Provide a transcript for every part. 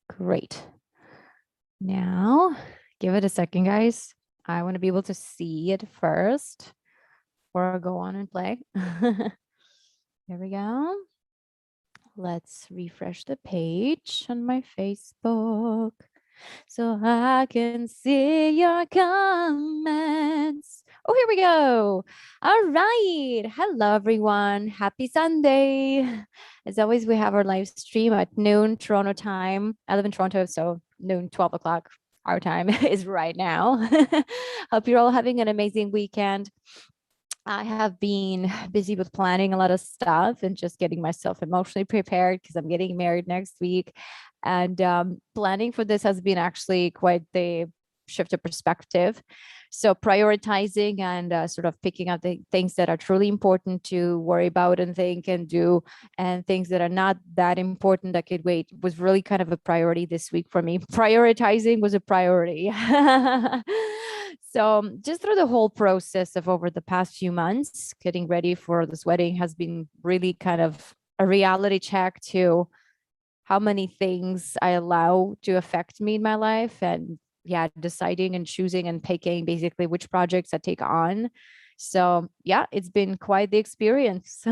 Great. Now, give it a second, guys. I want to be able to see it first before I go on and play. Here we go. Let's refresh the page on my Facebook so I can see your comments. Oh, here we go. All right. Hello, everyone. Happy Sunday. As always, we have our live stream at noon Toronto time. I live in Toronto, so noon, 12 o'clock. Our time is right now. Hope you're all having an amazing weekend. I have been busy with planning a lot of stuff and just getting myself emotionally prepared because I'm getting married next week. And planning for this has been actually quite the shift of perspective. So prioritizing and sort of picking up the things that are truly important to worry about and think and do, and things that are not that important that could wait was really kind of a priority this week for me. Prioritizing was a priority. So just through the whole process of over the past few months, getting ready for this wedding has been really kind of a reality check to how many things I allow to affect me in my life, and yeah, deciding and choosing and picking basically which projects I take on. So yeah, it's been quite the experience.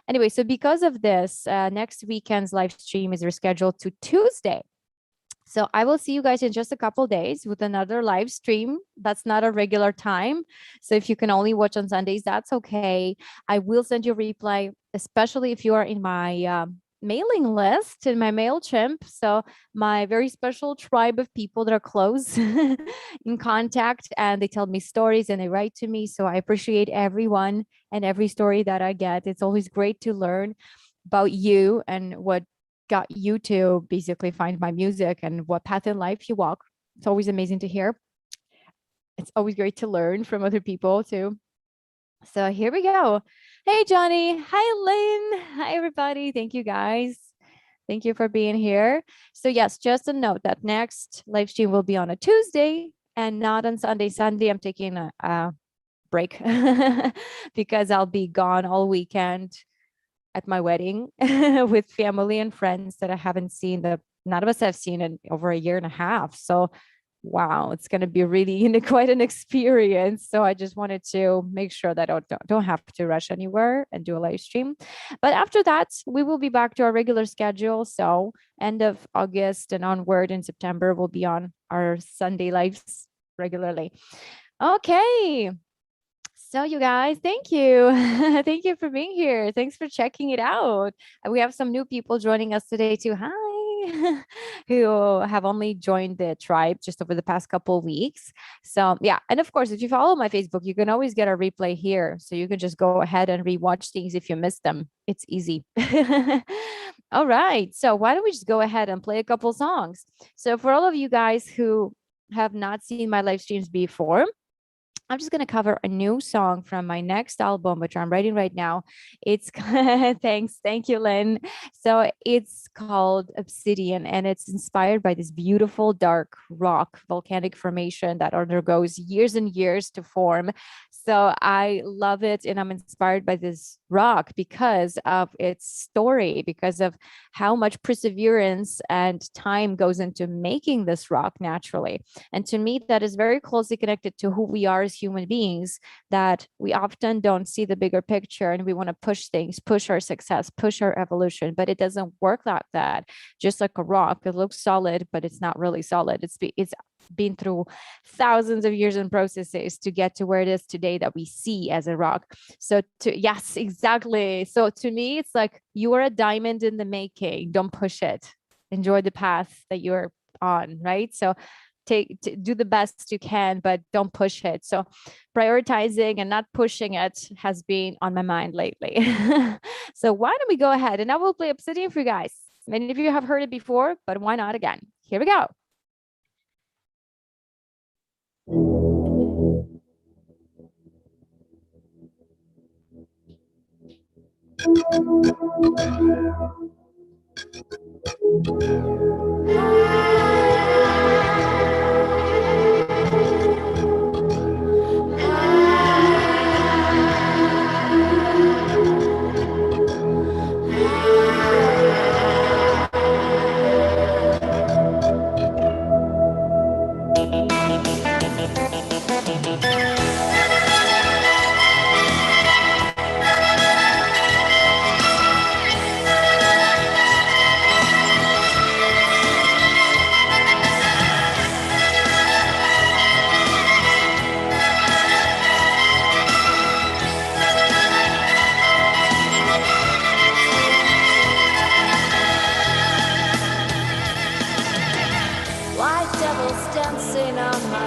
Anyway, so because of this, next weekend's live stream is rescheduled to Tuesday. So I will see you guys in just a couple days with another live stream. That's not a regular time. So if you can only watch on Sundays, that's okay. I will send you a replay, especially if you are in my mailing list in my MailChimp. So my very special tribe of people that are close in contact, and they tell me stories and they write to me. So I appreciate everyone and every story that I get. It's always great to learn about you and what got you to basically find my music and what path in life you walk. It's always amazing to hear. It's always great to learn from other people too. So here we go. Hey, Johnny. Hi, Lynn. Hi, everybody. Thank you, guys. Thank you for being here. So yes, just a note that next live stream will be on a Tuesday and not on Sunday. Sunday, I'm taking a break because I'll be gone all weekend at my wedding with family and friends that I haven't seen, that none of us have seen in over a year and a half. So wow, it's going to be really quite an experience. So I just wanted to make sure that I don't have to rush anywhere and do a live stream. But after that, we will be back to our regular schedule. So end of August and onward in September, we'll be on our Sunday lives regularly. Okay. So you guys, thank you. Thank you for being here. Thanks for checking it out. We have some new people joining us today too. Hi, who have only joined the tribe just over the past couple of weeks. So yeah, and of course, if you follow my Facebook, you can always get a replay here. So you can just go ahead and rewatch things if you missed them. It's easy. All right. So why don't we just go ahead and play a couple songs? So for all of you guys who have not seen my live streams before, I'm just going to cover a new song from my next album, which I'm writing right now. It's thanks. Thank you, Lynn. So it's called Obsidian, and it's inspired by this beautiful dark rock volcanic formation that undergoes years and years to form. So I love it. And I'm inspired by this rock because of its story, because of how much perseverance and time goes into making this rock naturally. And to me, that is very closely connected to who we are as human beings, that we often don't see the bigger picture and we want to push things, push our success, push our evolution, but it doesn't work like that. Just like a rock, it looks solid, but it's not really solid. It's been through thousands of years and processes to get to where it is today that we see as a rock. So yes, exactly. So to me, it's like you are a diamond in the making. Don't push it. Enjoy the path that you're on, right? So do the best you can, but don't push it. So prioritizing and not pushing it has been on my mind lately. So why don't we go ahead and I will play Obsidian for you guys. Many of you have heard it before, but why not again? Here we go.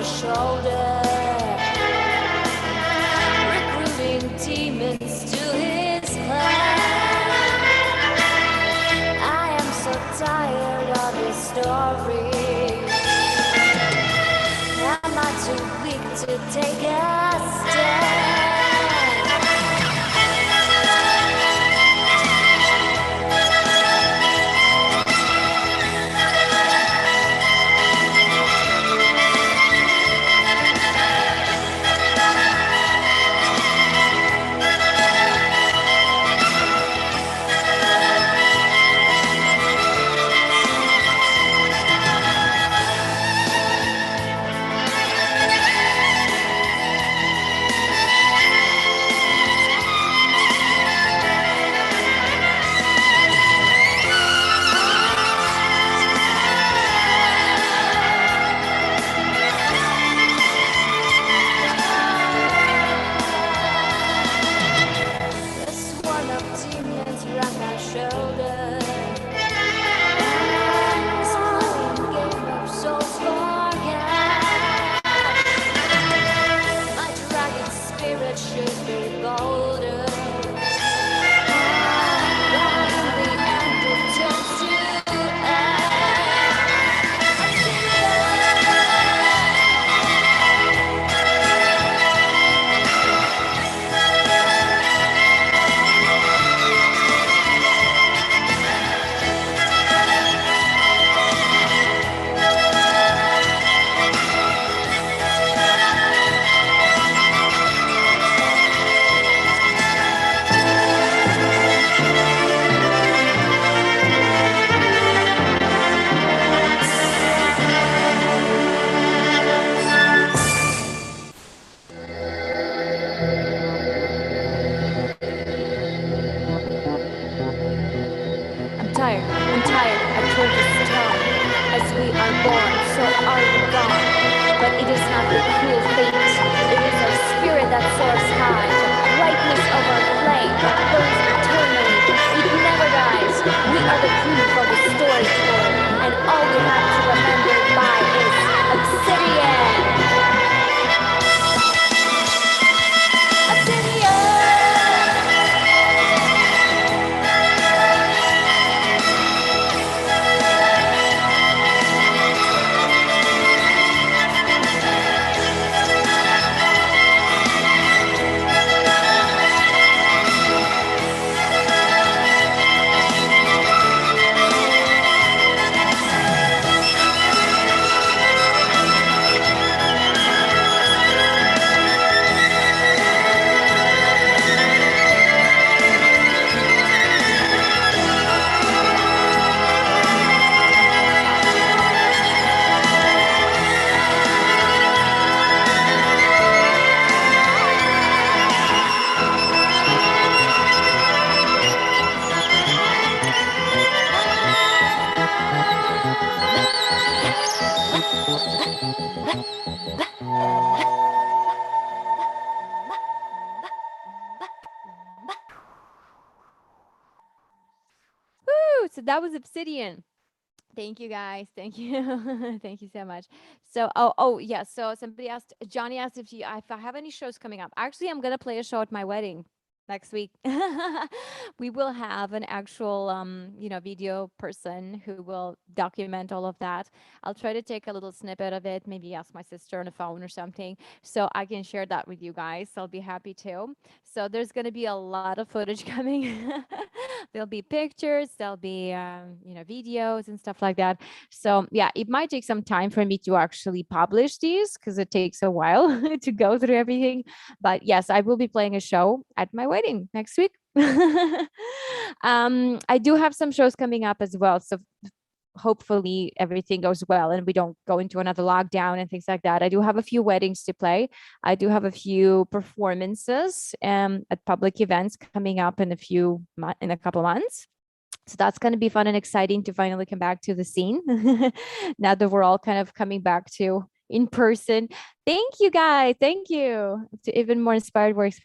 my shoulder, recruiting demons to his clan. I am so tired of his story. Am I too weak to take a stand? I'm tired, I told you stop. As we are born, so are we gone. But it is not the cruel fate. It is our spirit that soars high. Brightness of our flame that burns eternally. It never dies. We are the proof of the story told. And all we have to remember by is obsidian. So that was Obsidian. Thank you guys. Thank you. Thank you so much. So, oh, yeah. So somebody asked, Johnny asked if I have any shows coming up. Actually, I'm gonna play a show at my wedding next week. We will have an actual, video person who will document all of that. I'll try to take a little snippet of it, maybe ask my sister on the phone or something, so I can share that with you guys. I'll be happy to. So there's gonna be a lot of footage coming. There'll be pictures, there'll be videos and stuff like that. So yeah, it might take some time for me to actually publish these because it takes a while to go through everything. But yes, I will be playing a show at my wedding next week. I do have some shows coming up as well. So hopefully everything goes well and we don't go into another lockdown and things like that. I do have a few weddings to play. I do have a few performances at public events coming up in a couple months. So that's going to be fun and exciting to finally come back to the scene now that we're all kind of coming back to in person. Thank you guys. Thank you. To even more inspired works.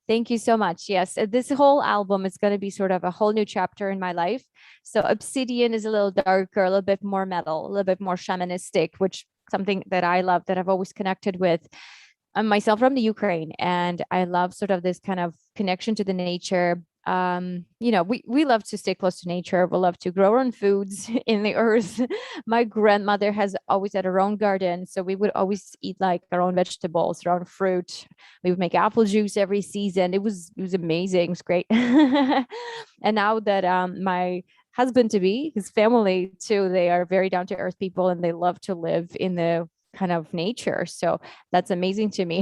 Thank you so much. Yes, this whole album is going to be sort of a whole new chapter in my life. So Obsidian is a little darker, a little bit more metal, a little bit more shamanistic, which something that I love, that I've always connected with. I'm myself from the Ukraine, and I love sort of this kind of connection to the nature. We love to stay close to nature. We love to grow our own foods in the earth. My grandmother has always had her own garden, so we would always eat like our own vegetables, our own fruit. We would make apple juice every season. It was amazing. It was great. And now that my husband to be, his family too, they are very down to earth people, and they love to live in the kind of nature. So that's amazing to me.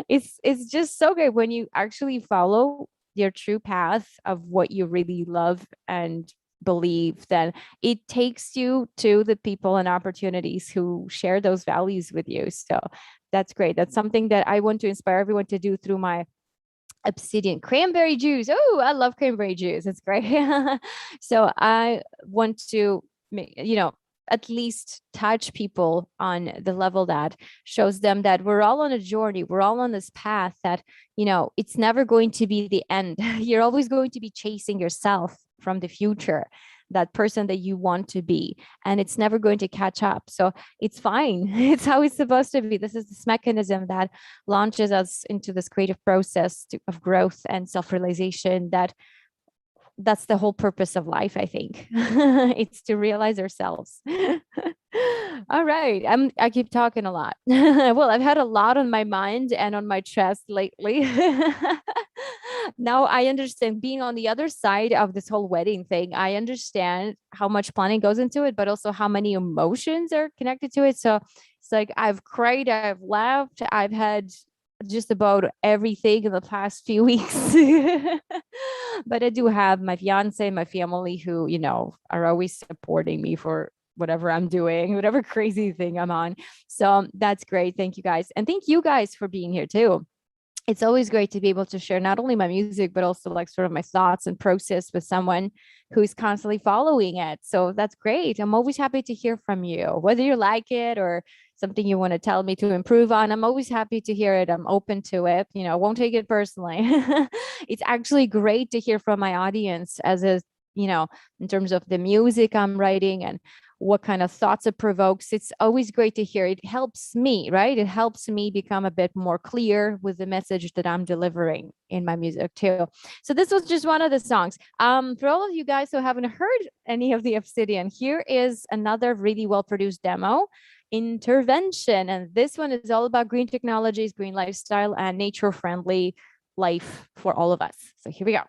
It's just so great when you actually follow your true path of what you really love and believe, then it takes you to the people and opportunities who share those values with you. So that's great. That's something that I want to inspire everyone to do through my obsidian cranberry juice. Oh, I love cranberry juice. It's great. So I want to, at least touch people on the level that shows them that we're all on a journey. We're all on this path that, it's never going to be the end. You're always going to be chasing yourself from the future, that person that you want to be, and it's never going to catch up. So it's fine. It's how it's supposed to be. This is this mechanism that launches us into this creative process of growth and self-realization. That's the whole purpose of life, I think. It's to realize ourselves. All right. I keep talking a lot. Well, I've had a lot on my mind and on my chest lately. Now I understand, being on the other side of this whole wedding thing. I understand how much planning goes into it, but also how many emotions are connected to it. So it's like I've cried, I've laughed, I've had just about everything in the past few weeks. But I do have my fiance, my family who, are always supporting me for whatever I'm doing, whatever crazy thing I'm on. So that's great. Thank you guys. And thank you guys for being here too. It's always great to be able to share not only my music, but also like sort of my thoughts and process with someone who's constantly following it. So that's great. I'm always happy to hear from you, whether you like it or something you want to tell me to improve on. I'm always happy to hear it. I'm open to it. Won't take it personally. It's actually great to hear from my audience in terms of the music I'm writing and what kind of thoughts it provokes. It's always great to hear. It helps me, right? It helps me become a bit more clear with the message that I'm delivering in my music too. So this was just one of the songs. For all of you guys who haven't heard any of the Obsidian, here is another really well-produced demo, Intervention. And this one is all about green technologies, green lifestyle, and nature-friendly life for all of us. So here we go.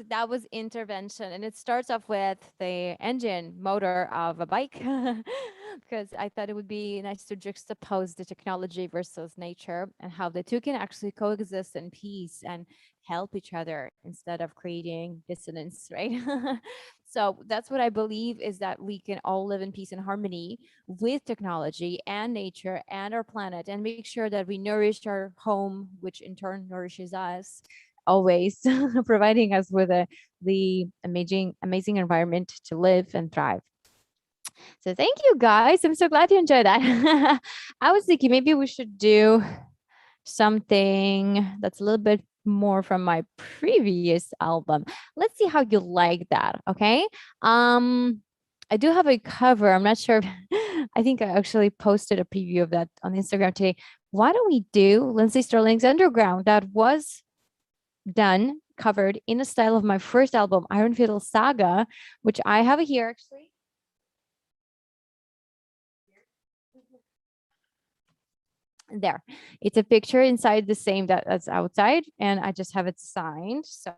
that was intervention, and it starts off with the engine motor of a bike because I thought it would be nice to juxtapose the technology versus nature and how the two can actually coexist in peace and help each other instead of creating dissonance, right? So that's what I believe, is that we can all live in peace and harmony with technology and nature and our planet, and make sure that we nourish our home, which in turn nourishes us always, providing us with the amazing environment to live and thrive. So thank you guys. I'm so glad you enjoyed that. I was thinking maybe we should do something that's a little bit more from my previous album. Let's see how you like that. Okay. I do have a cover. I'm not sure if, I think I actually posted a preview of that on Instagram today. Why don't we do Lindsay Sterling's Underground? That was done, covered in a style of my first album, Iron Fiddle Saga, which I have here actually. There, it's a picture inside the same that's outside, and I just have it signed. So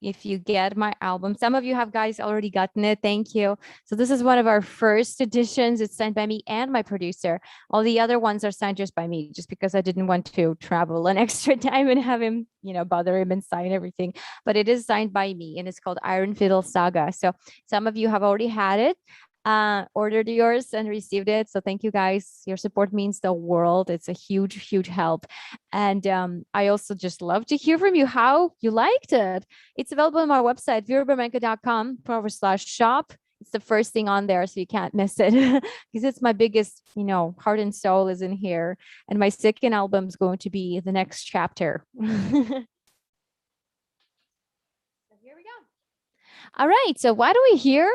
if you get my album, some of you have guys already gotten it, thank you. So this is one of our first editions. It's signed by me and my producer. All the other ones are signed just by me, just because I didn't want to travel an extra time and have him, bother him and sign everything. But it is signed by me, and it's called Iron Fiddle Saga. So some of you have already had it, ordered yours and received it. So thank you guys. Your support means the world. It's a huge help. And I also just love to hear from you how you liked it. It's available on my website, verabermenko.com/shop. It's the first thing on there, so you can't miss it, because it's my biggest, heart and soul is in here. And my second album is going to be the next chapter. So here we go. All right. So why do we hear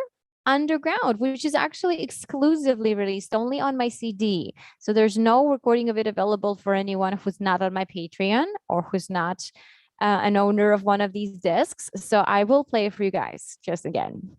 Underground, which is actually exclusively released only on my CD. So there's no recording of it available for anyone who's not on my Patreon or who's not an owner of one of these discs. So I will play it for you guys just again.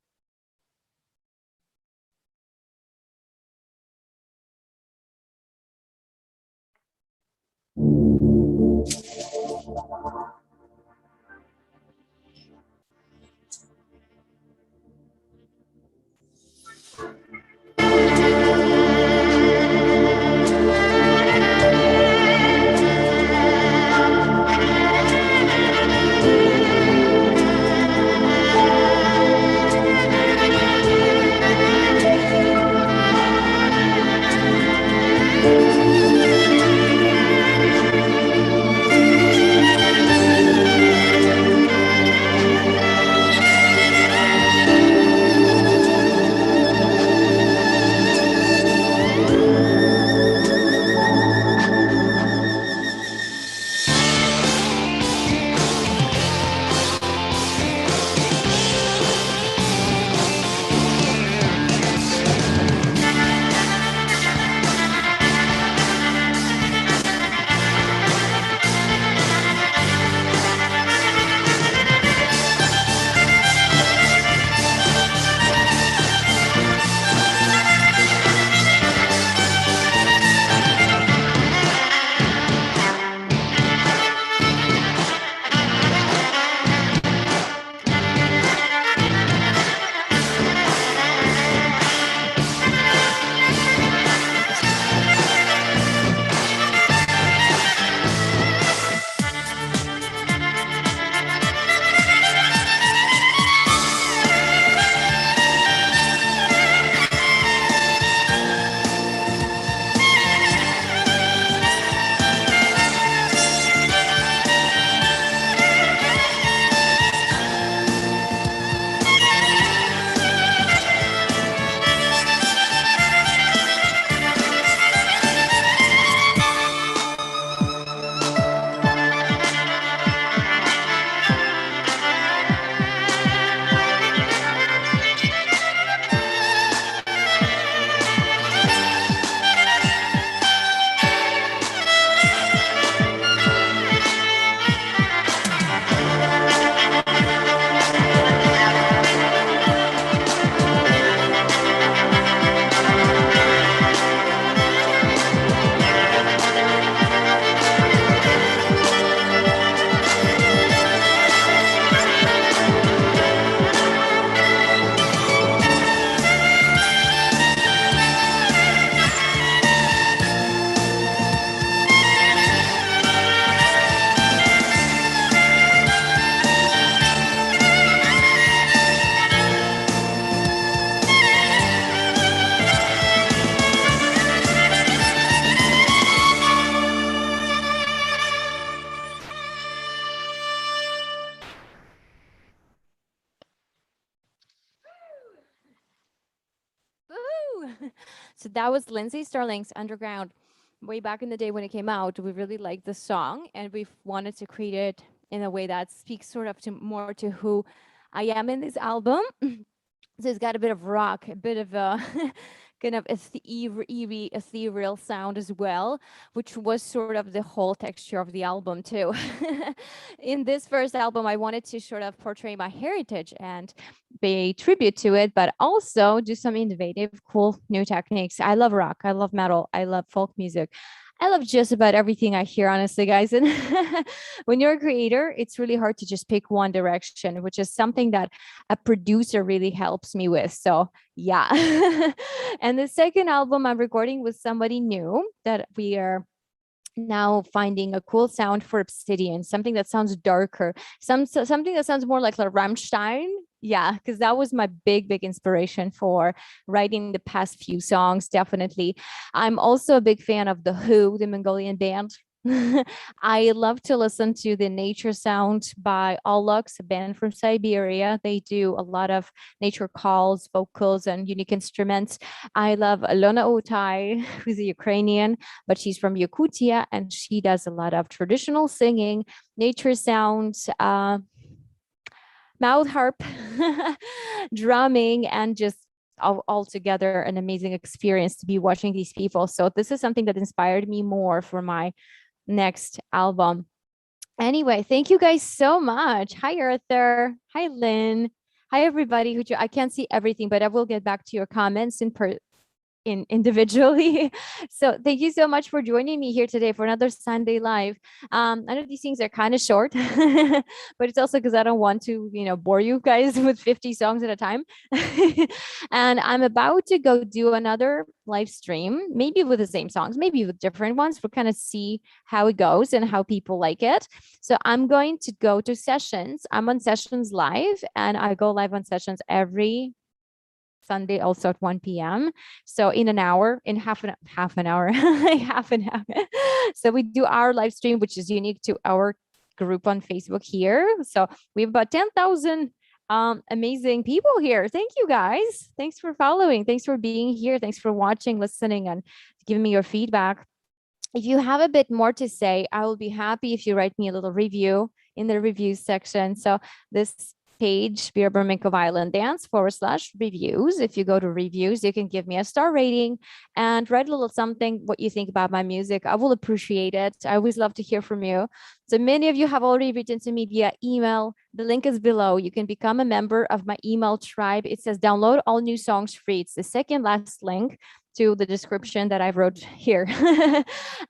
So that was Lindsay Starling's Underground. Way back in the day when it came out, we really liked the song and we wanted to create it in a way that speaks sort of to more to who I am in this album. So it's got a bit of rock, a bit of a kind of eerie, ethereal sound as well, which was sort of the whole texture of the album too. In this first album, I wanted to sort of portray my heritage and pay tribute to it, but also do some innovative, cool new techniques. I love rock, I love metal, I love folk music. I love just about everything I hear, honestly, guys. And when you're a creator, it's really hard to just pick one direction, which is something that a producer really helps me with. So, yeah. And the second album I'm recording with somebody new that we are now finding a cool sound for Obsidian, something that sounds darker, something that sounds more like Rammstein. Yeah, because that was my big inspiration for writing the past few songs. Definitely. I'm also a big fan of The Who, the Mongolian band. I love to listen to the nature sound by Alux, a band from Siberia. They do a lot of nature calls, vocals, and unique instruments. I love Alona Otai, who's a Ukrainian, but she's from Yakutia, and she does a lot of traditional singing, nature sounds, mouth harp, drumming, and just all together an amazing experience to be watching these people. So this is something that inspired me more for my next album. Anyway, thank you guys so much. Hi, Arthur. Hi, Lynn. Hi, everybody. I can't see everything, but I will get back to your comments individually. So thank you so much for joining me here today for another Sunday live. I know these things are kind of short, but it's also because I don't want to, bore you guys with 50 songs at a time. And I'm about to go do another live stream, maybe with the same songs, maybe with different ones. We'll kind of see how it goes and how people like it. So I'm going to go to sessions. I'm on sessions live, and I go live on sessions every Sunday, also at 1 p.m. So in an hour, in half an hour, half an hour. So we do our live stream, which is unique to our group on Facebook here. So we have about 10,000 amazing people here. Thank you guys. Thanks for following. Thanks for being here. Thanks for watching, listening, and giving me your feedback. If you have a bit more to say, I will be happy if you write me a little review in the reviews section. So this page, Vera Bermenko Violin Dance /reviews. If you go to reviews, you can give me a star rating and write a little something, what you think about my music. I will appreciate it. I always love to hear from you. So many of you have already written to me via email. The link is below. You can become a member of my email tribe. It says download all new songs free. It's the second last link to the description that I wrote here.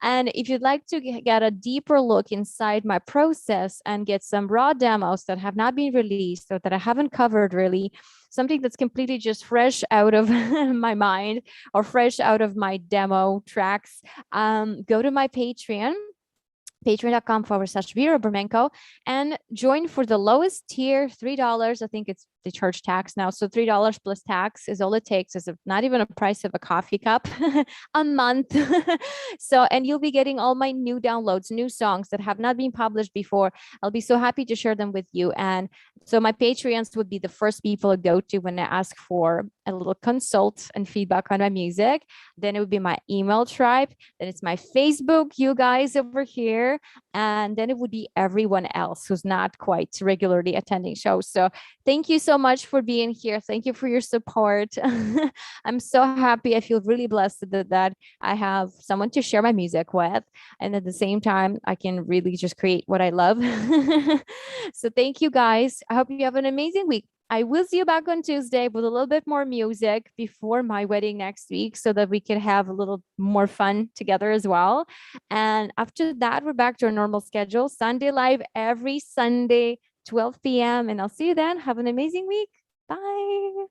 And if you'd like to get a deeper look inside my process and get some raw demos that have not been released or that I haven't covered really, something that's completely just fresh out of my mind or fresh out of my demo tracks, go to my Patreon, patreon.com/Vera Bermenko, and join for the lowest tier, $3. I think they charge tax now. So $3 plus tax is all it takes. It's not even a price of a coffee cup a month. So, and you'll be getting all my new downloads, new songs that have not been published before. I'll be so happy to share them with you. And so my Patreons would be the first people to go to when I ask for a little consult and feedback on my music. Then it would be my email tribe. Then it's my Facebook, you guys over here. And then it would be everyone else who's not quite regularly attending shows. So thank you so much for being here. Thank you for your support. I'm so happy. I feel really blessed that I have someone to share my music with. And at the same time, I can really just create what I love. So thank you guys. I hope you have an amazing week. I will see you back on Tuesday with a little bit more music before my wedding next week so that we can have a little more fun together as well. And after that, we're back to our normal schedule. Sunday live every Sunday, 12 p.m. And I'll see you then. Have an amazing week. Bye.